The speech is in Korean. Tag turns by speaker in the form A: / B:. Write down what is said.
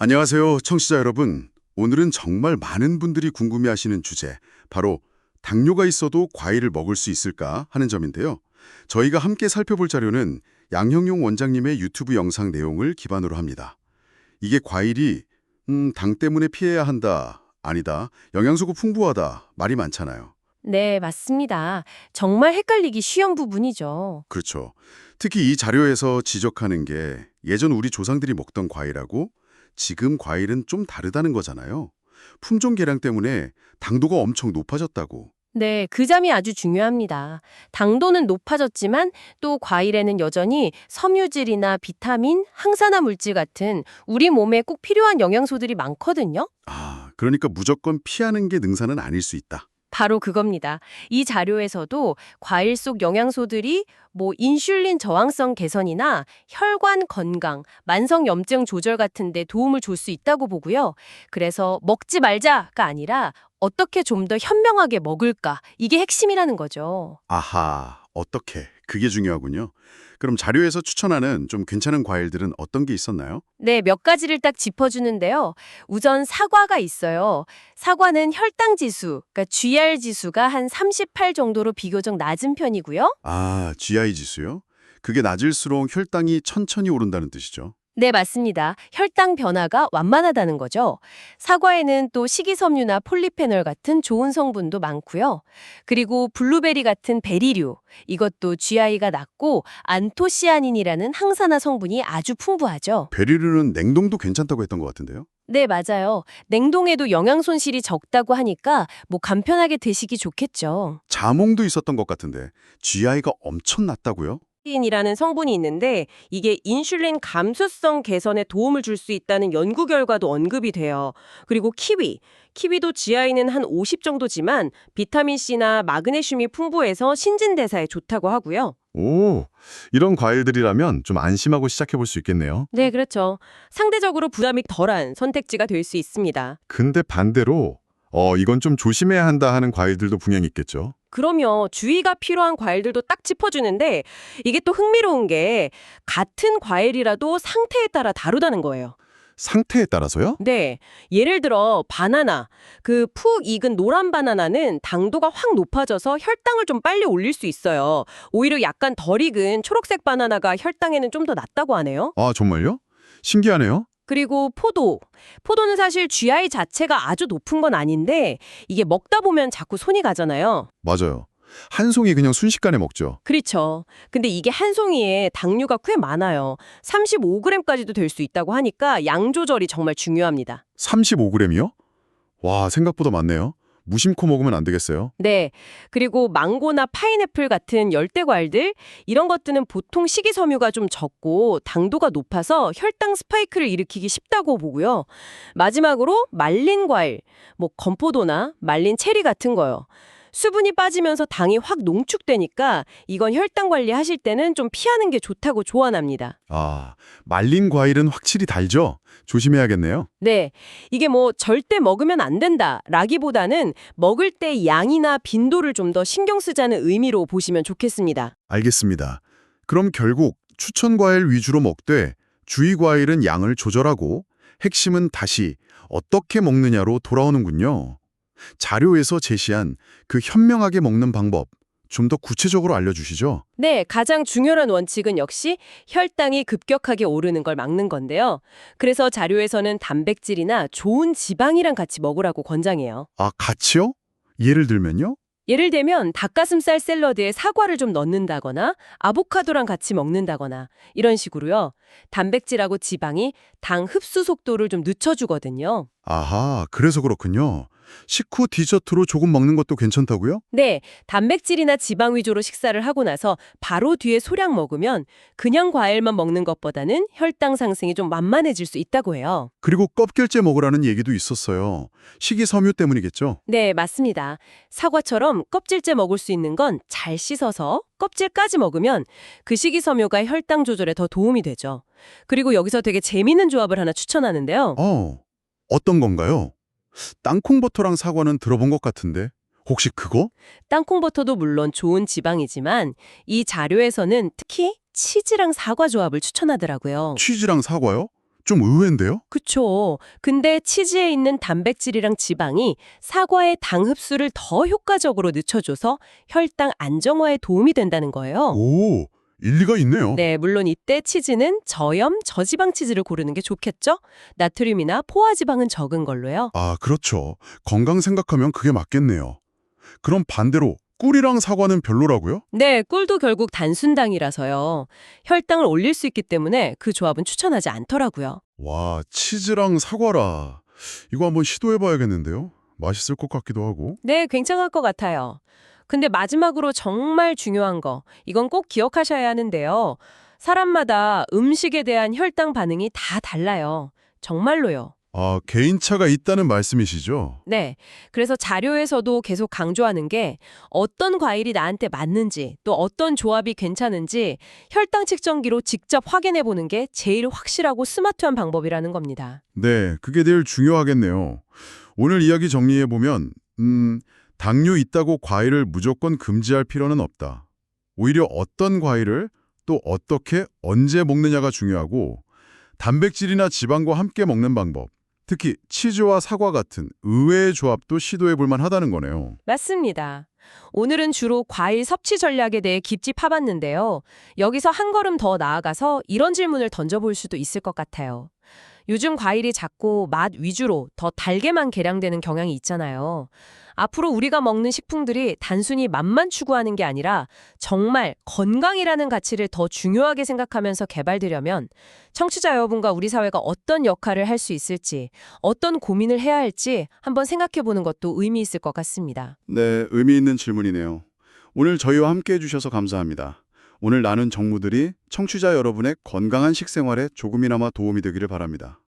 A: 안녕하세요, 청취자 여러분. 오늘은 정말 많은 분들이 궁금해하시는 주제, 바로 당뇨가 있어도 과일을 먹을 수 있을까 하는 점인데요. 저희가 함께 살펴볼 자료는 양형용 원장님의 유튜브 영상 내용을 기반으로 합니다. 이게 과일이 당 때문에 피해야 한다, 아니다, 영양소가 풍부하다, 말이 많잖아요.
B: 네, 맞습니다. 정말 헷갈리기 쉬운 부분이죠.
A: 그렇죠. 특히 이 자료에서 지적하는 게 예전 우리 조상들이 먹던 과일하고 지금 과일은 좀 다르다는 거잖아요. 품종 개량 때문에 당도가 엄청 높아졌다고.
B: 네, 그 점이 아주 중요합니다. 당도는 높아졌지만 또 과일에는 여전히 섬유질이나 비타민, 항산화 물질 같은 우리 몸에 꼭 필요한 영양소들이 많거든요.
A: 그러니까 무조건 피하는 게 능사는 아닐 수 있다.
B: 바로 그겁니다. 이 자료에서도 과일 속 영양소들이 인슐린 저항성 개선이나 혈관 건강, 만성 염증 조절 같은 데 도움을 줄 수 있다고 보고요. 그래서 먹지 말자가 아니라 어떻게 좀 더 현명하게 먹을까? 이게 핵심이라는 거죠.
A: 아하, 어떻게? 그게 중요하군요. 그럼 자료에서 추천하는 좀 괜찮은 과일들은 어떤 게 있었나요?
B: 네, 몇 가지를 딱 짚어주는데요. 우선 사과가 있어요. 사과는 혈당 지수, 그러니까 GR 지수가 한 38 정도로 비교적 낮은 편이고요.
A: GI 지수요? 그게 낮을수록 혈당이 천천히 오른다는 뜻이죠.
B: 네, 맞습니다. 혈당 변화가 완만하다는 거죠. 사과에는 또 식이섬유나 폴리페놀 같은 좋은 성분도 많고요. 그리고 블루베리 같은 베리류, 이것도 GI가 낮고 안토시아닌이라는 항산화 성분이 아주 풍부하죠.
A: 베리류는 냉동도 괜찮다고 했던 것 같은데요?
B: 네, 맞아요. 냉동에도 영양 손실이 적다고 하니까 간편하게 드시기 좋겠죠.
A: 자몽도 있었던 것 같은데 GI가 엄청 낮다고요?
C: 이라는 성분이 있는데 이게 인슐린 감수성 개선에 도움을 줄 수 있다는 연구 결과도 언급이 돼요. 그리고 키위도 GI는 한 50 정도지만 비타민C나 마그네슘이 풍부해서 신진대사에 좋다고 하고요.
D: 오, 이런 과일들이라면 좀 안심하고 시작해볼 수 있겠네요.
C: 네, 그렇죠. 상대적으로 부담이 덜한 선택지가 될 수 있습니다.
D: 근데 반대로, 이건 좀 조심해야 한다 하는 과일들도 분명히 있겠죠.
C: 그러면 주의가 필요한 과일들도 딱 짚어주는데 이게 또 흥미로운 게 같은 과일이라도 상태에 따라 다르다는 거예요.
D: 상태에 따라서요?
C: 네. 예를 들어 바나나. 그 푹 익은 노란 바나나는 당도가 확 높아져서 혈당을 좀 빨리 올릴 수 있어요. 오히려 약간 덜 익은 초록색 바나나가 혈당에는 좀 더 낮다고 하네요.
D: 아, 정말요? 신기하네요.
C: 그리고 포도는 사실 GI 자체가 아주 높은 건 아닌데 이게 먹다 보면 자꾸 손이 가잖아요.
D: 맞아요. 한 송이 그냥 순식간에 먹죠.
C: 그렇죠. 근데 이게 한 송이에 당류가 꽤 많아요. 35g까지도 될 수 있다고 하니까 양 조절이 정말 중요합니다.
D: 35g이요? 와, 생각보다 많네요. 무심코 먹으면 안 되겠어요.
C: 네. 그리고 망고나 파인애플 같은 열대 과일들 이런 것들은 보통 식이섬유가 좀 적고 당도가 높아서 혈당 스파이크를 일으키기 쉽다고 보고요. 마지막으로 말린 과일, 건포도나 말린 체리 같은 거요. 수분이 빠지면서 당이 확 농축되니까 이건 혈당 관리하실 때는 좀 피하는 게 좋다고 조언합니다.
D: 말린 과일은 확실히 달죠? 조심해야겠네요.
C: 네. 이게 절대 먹으면 안 된다라기보다는 먹을 때 양이나 빈도를 좀 더 신경 쓰자는 의미로 보시면 좋겠습니다.
D: 알겠습니다. 그럼 결국 추천 과일 위주로 먹되 주의 과일은 양을 조절하고 핵심은 다시 어떻게 먹느냐로 돌아오는군요. 자료에서 제시한 그 현명하게 먹는 방법 좀 더 구체적으로 알려주시죠.
C: 네, 가장 중요한 원칙은 역시 혈당이 급격하게 오르는 걸 막는 건데요. 그래서 자료에서는 단백질이나 좋은 지방이랑 같이 먹으라고 권장해요.
D: 같이요? 예를 들면요?
C: 예를 들면 닭가슴살 샐러드에 사과를 좀 넣는다거나 아보카도랑 같이 먹는다거나 이런 식으로요. 단백질하고 지방이 당 흡수 속도를 좀 늦춰주거든요.
D: 아하, 그래서 그렇군요. 식후 디저트로 조금 먹는 것도 괜찮다고요?
C: 네, 단백질이나 지방 위주로 식사를 하고 나서 바로 뒤에 소량 먹으면 그냥 과일만 먹는 것보다는 혈당 상승이 좀 만만해질 수 있다고 해요.
D: 그리고 껍질째 먹으라는 얘기도 있었어요. 식이섬유 때문이겠죠?
C: 네, 맞습니다. 사과처럼 껍질째 먹을 수 있는 건 잘 씻어서 껍질까지 먹으면 그 식이섬유가 혈당 조절에 더 도움이 되죠. 그리고 여기서 되게 재미있는 조합을 하나 추천하는데요.
D: 어떤 건가요? 땅콩버터랑 사과는 들어본 것 같은데 혹시 그거?
C: 땅콩버터도 물론 좋은 지방이지만 이 자료에서는 특히 치즈랑 사과 조합을 추천하더라고요.
D: 치즈랑 사과요? 좀 의외인데요?
C: 그쵸. 근데 치즈에 있는 단백질이랑 지방이 사과의 당 흡수를 더 효과적으로 늦춰줘서 혈당 안정화에 도움이 된다는 거예요.
D: 오, 일리가 있네요.
C: 네, 물론 이때 치즈는 저염, 저지방 치즈를 고르는 게 좋겠죠? 나트륨이나 포화지방은 적은 걸로요.
D: 아, 그렇죠. 건강 생각하면 그게 맞겠네요. 그럼 반대로 꿀이랑 사과는 별로라고요?
C: 네, 꿀도 결국 단순당이라서요. 혈당을 올릴 수 있기 때문에 그 조합은 추천하지 않더라고요.
D: 와, 치즈랑 사과라. 이거 한번 시도해봐야겠는데요? 맛있을 것 같기도 하고.
C: 네, 굉장할 것 같아요. 근데 마지막으로 정말 중요한 거, 이건 꼭 기억하셔야 하는데요. 사람마다 음식에 대한 혈당 반응이 다 달라요. 정말로요.
D: 아, 개인차가 있다는 말씀이시죠?
C: 네. 그래서 자료에서도 계속 강조하는 게 어떤 과일이 나한테 맞는지 또 어떤 조합이 괜찮은지 혈당 측정기로 직접 확인해 보는 게 제일 확실하고 스마트한 방법이라는 겁니다.
D: 네, 그게 제일 중요하겠네요. 오늘 이야기 정리해보면, 당뇨 있다고 과일을 무조건 금지할 필요는 없다. 오히려 어떤 과일을 또 어떻게 언제 먹느냐가 중요하고, 단백질이나 지방과 함께 먹는 방법, 특히 치즈와 사과 같은 의외의 조합도 시도해볼 만하다는 거네요.
C: 맞습니다. 오늘은 주로 과일 섭취 전략에 대해 깊이 파봤는데요. 여기서 한 걸음 더 나아가서 이런 질문을 던져볼 수도 있을 것 같아요. 요즘 과일이 자꾸 맛 위주로 더 달게만 개량되는 경향이 있잖아요. 앞으로 우리가 먹는 식품들이 단순히 맛만 추구하는 게 아니라 정말 건강이라는 가치를 더 중요하게 생각하면서 개발되려면 청취자 여러분과 우리 사회가 어떤 역할을 할 수 있을지, 어떤 고민을 해야 할지 한번 생각해 보는 것도 의미 있을 것 같습니다.
A: 네, 의미 있는 질문이네요. 오늘 저희와 함께 해주셔서 감사합니다. 오늘 나눈 정보들이 청취자 여러분의 건강한 식생활에 조금이나마 도움이 되기를 바랍니다.